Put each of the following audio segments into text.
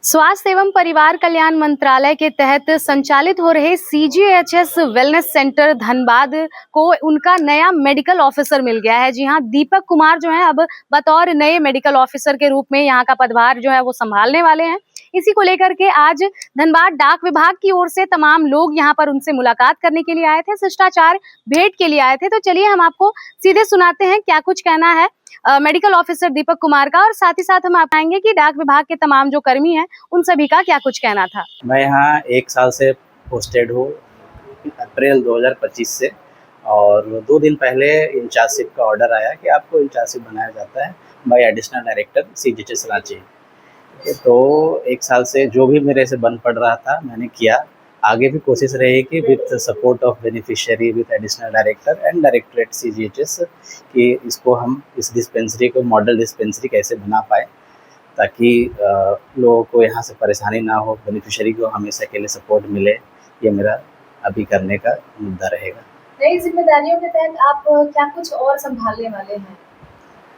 स्वास्थ्य एवं परिवार कल्याण मंत्रालय के तहत संचालित हो रहे CGHS वेलनेस सेंटर धनबाद को उनका नया मेडिकल ऑफिसर मिल गया है। जी हाँ, दीपक कुमार जो है अब बतौर नए मेडिकल ऑफिसर के रूप में यहाँ का पदभार जो है वो संभालने वाले हैं। इसी को लेकर के आज धनबाद डाक विभाग की ओर से तमाम लोग यहाँ पर उनसे मुलाकात करने के लिए आए थे, शिष्टाचार भेंट के लिए आए थे। तो चलिए हम आपको सीधे सुनाते हैं क्या कुछ कहना है मेडिकल ऑफिसर दीपक कुमार का, और साथ ही साथ हम बताएंगे कि डाक विभाग के तमाम जो कर्मी हैं उन सभी का क्या कुछ कहना था। मैं यहाँ 1 साल से पोस्टेड हूँ अप्रैल 2025 से, और 2 दिन पहले इंचार्जशिप का ऑर्डर आया कि आपको इंचार्जशिप बनाया जाता है bye additional director CGHS Ranchi. तो 1 साल से जो भी मेरे से बन पड़ रहा था मैंने किया। आगे भी कोशिश रहेगी with support of beneficiary with additional director and directorate CGHS कि इसको हम इस डिस्पेंसरी को मॉडल डिस्पेंसरी कैसे बना पाए ताकि लोगों को यहाँ से परेशानी ना हो, बेनिफिशियरी को हमेशा के लिए सपोर्ट मिले। ये मेरा अभी करने का मुद्दा रहेगा। नई जिम्मेदारियों के तहत आप क्या कुछ और संभालने वाले हैं?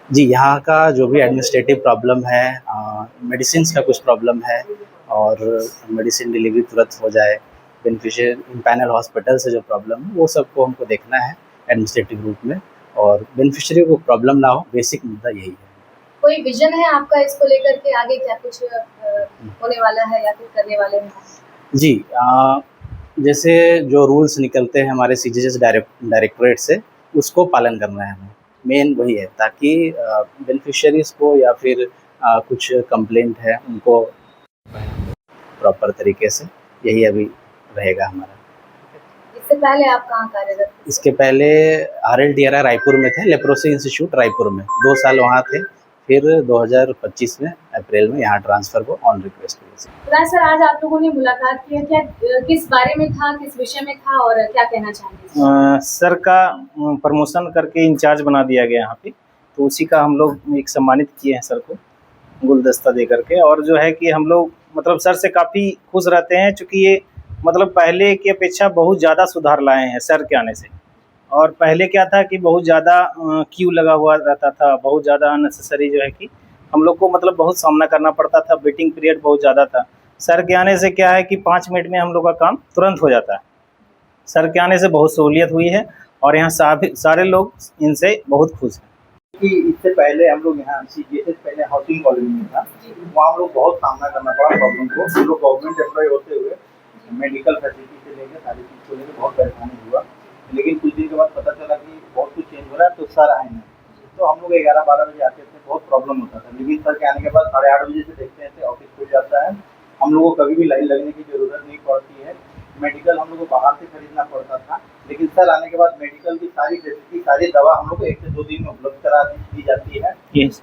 जी, यहाँ का जो भी एडमिनिस्ट्रेटिव प्रॉब्लम है, मेडिसिन का कुछ प्रॉब्लम है और मेडिसिन डिलीवरी तुरंत हो जाए, बेनिफिशियरी पैनल हॉस्पिटल से जो प्रॉब्लम है वो सबको हमको देखना है एडमिनिस्ट्रेटिव रूप में, और बेनिफिशियरी को प्रॉब्लम ना हो। बेसिक मुद्दा यही है। कोई विजन है आपका इसको लेकर के, आगे क्या कुछ होने वाला है या फिर करने वाले हैं? जी, जैसे जो रूल्स निकलते हैं हमारे CGHS डायरेक्टरेट से, उसको पालन करना है हमें। मेन वही है ताकि बेनिफिशियरीज को या फिर कुछ कंप्लेंट है उनको प्रॉपर तरीके से, यही अभी रहेगा हमारा। इससे पहले आप कहाँ कार्यरत थे? इसके पहले RLTRI रायपुर में थे, लेप्रोसी इंस्टीट्यूट रायपुर में 2 साल वहाँ थे। फिर 2025 में अप्रैल में यहाँ ट्रांसफर को ऑन रिक्वेस्ट हुई। सर, आज आप लोगों ने मुलाकात की है, क्या किस बारे में था, किस विषय में था और क्या कहना चाहेंगे? सर का प्रमोशन करके इंचार्ज बना दिया गया यहाँ पे, तो उसी का हम लोग एक सम्मानित किए हैं सर को गुलदस्ता दे करके। और जो है कि हम लोग मतलब सर से काफ़ी खुश रहते हैं, चूँकि ये मतलब पहले की अपेक्षा बहुत ज़्यादा सुधार लाए हैं सर के आने से। और पहले क्या था कि बहुत ज़्यादा क्यू लगा हुआ रहता था, बहुत ज़्यादा अननेसेसरी जो है कि हम लोग को मतलब बहुत सामना करना पड़ता था, वेटिंग पीरियड बहुत ज़्यादा था। सर के आने से क्या है कि 5 मिनट में हम लोग का काम तुरंत हो जाता है। सर के आने से बहुत सहूलियत हुई है और यहाँ सारे लोग इनसे बहुत खुश हैं। कि इससे पहले हम लोग यहाँ CGHS पहले हाउसिंग कॉलोनी में था, वहाँ हम लोग बहुत सामना करना पड़ा प्रॉब्लम को। हम लोग गवर्नमेंट एम्प्लॉय होते हुए मेडिकल फैसिलिटी से लेकर सारी चीज़ को लेकर बहुत परेशानी हुआ। लेकिन कुछ दिन के बाद पता चला कि बहुत कुछ चेंज हो रहा है, तो सर आए हैं। तो हम लोग 11-12 बजे आते थे, बहुत प्रॉब्लम होता था। लेकिन सर के आने के बाद 8:30 बजे से देखते हैं ऑफिस खुल जाता है, हम लोगों को कभी भी लाइन लगने की ज़रूरत नहीं पड़ती है। मेडिकल हम लोग को बाहर से खरीदना पड़ता था, लेकिन सर आने के बाद मेडिकल की सारी फैसिलिटी, सारी दवा हम लोग को 1 से 2 दिन में उपलब्ध करा दी जाती है।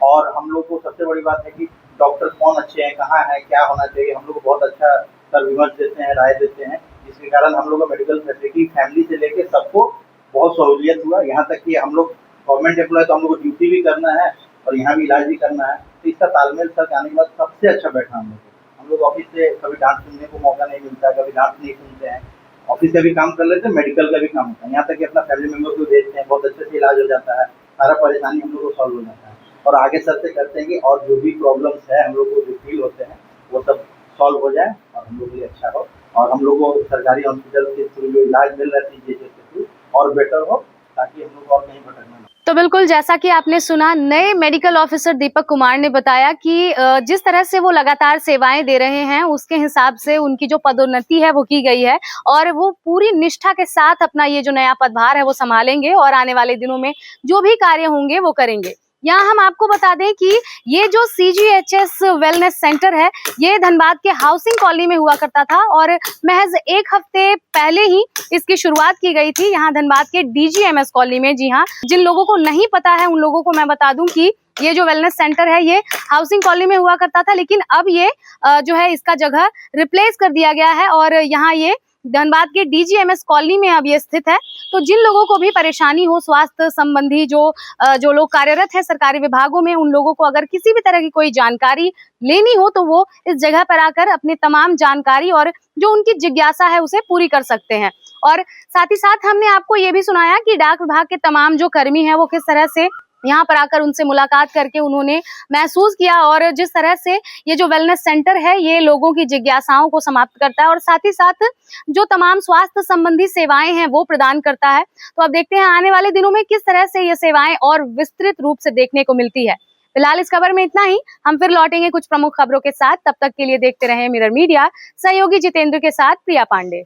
और हम लोग को सबसे बड़ी बात है कि डॉक्टर कौन अच्छे हैं, कहाँ है, क्या होना चाहिए, हम लोग को बहुत अच्छा सर विमर्श देते हैं, राय देते हैं, जिसके कारण हम लोग को मेडिकल फैसिलिटी फैमिली से लेके सबको बहुत सहूलियत हुआ। यहाँ तक कि हम लोग गवर्नमेंट एम्प्लॉय, तो हम लोग को ड्यूटी भी करना है और यहाँ भी इलाज भी करना है। तो इसका तालमेल सर आने के बाद सबसे अच्छा बैठा हम लोग ऑफिस से कभी डांट सुनने को मौका नहीं मिलता, कभी डांट नहीं सुनते हैं। ऑफिस का भी काम कर लेते हैं, मेडिकल का भी काम होता है, यहाँ तक कि अपना फैमिली मेम्बर को भेजते हैं, बहुत अच्छे से इलाज हो जाता है, सारा परेशानी हम लोग को सॉल्व हो जाता है। और आगे सर से करते हैं कि और जो भी प्रॉब्लम्स है हम लोग को जो फील होते हैं वो सब सॉल्व हो जाए और हम लोग के लिए अच्छा हो, और हम लोग को सरकारी हॉस्पिटल के थ्रू जो इलाज मिल रहा है CGHS के थ्रू और बेटर हो, ताकि हम लोग और कहीं भटकना ना। तो बिल्कुल जैसा कि आपने सुना, नए मेडिकल ऑफिसर दीपक कुमार ने बताया कि जिस तरह से वो लगातार सेवाएं दे रहे हैं उसके हिसाब से उनकी जो पदोन्नति है वो की गई है, और वो पूरी निष्ठा के साथ अपना ये जो नया पदभार है वो संभालेंगे और आने वाले दिनों में जो भी कार्य होंगे वो करेंगे। यहाँ हम आपको बता दें कि ये जो CGHS वेलनेस सेंटर है ये धनबाद के हाउसिंग कॉलोनी में हुआ करता था, और महज 1 हफ्ते पहले ही इसकी शुरुआत की गई थी यहाँ धनबाद के DGMS कॉलोनी में। जी हाँ, जिन लोगों को नहीं पता है उन लोगों को मैं बता दूं कि ये जो वेलनेस सेंटर है ये हाउसिंग कॉलोनी में हुआ करता था, लेकिन अब ये जो है इसका जगह रिप्लेस कर दिया गया है और यहाँ ये धनबाद के DGMS कॉलोनी में अब ये स्थित है। तो जिन लोगों को भी परेशानी हो स्वास्थ्य संबंधी, जो लोग कार्यरत है सरकारी विभागों में, उन लोगों को अगर किसी भी तरह की कोई जानकारी लेनी हो तो वो इस जगह पर आकर अपनी तमाम जानकारी और जो उनकी जिज्ञासा है उसे पूरी कर सकते हैं। और साथ ही साथ हमने आपको ये भी सुनाया कि डाक विभाग के तमाम जो कर्मी हैं वो किस तरह से यहाँ पर आकर उनसे मुलाकात करके उन्होंने महसूस किया। और जिस तरह से ये जो वेलनेस सेंटर है ये लोगों की जिज्ञासाओं को समाप्त करता है और साथ ही साथ जो तमाम स्वास्थ्य संबंधी सेवाएं हैं वो प्रदान करता है। तो अब देखते हैं आने वाले दिनों में किस तरह से ये सेवाएं और विस्तृत रूप से देखने को मिलती है। फिलहाल इस खबर में इतना ही। हम फिर लौटेंगे कुछ प्रमुख खबरों के साथ। तब तक के लिए देखते रहें मिरर मीडिया। सहयोगी जितेंद्र के साथ प्रिया पांडे।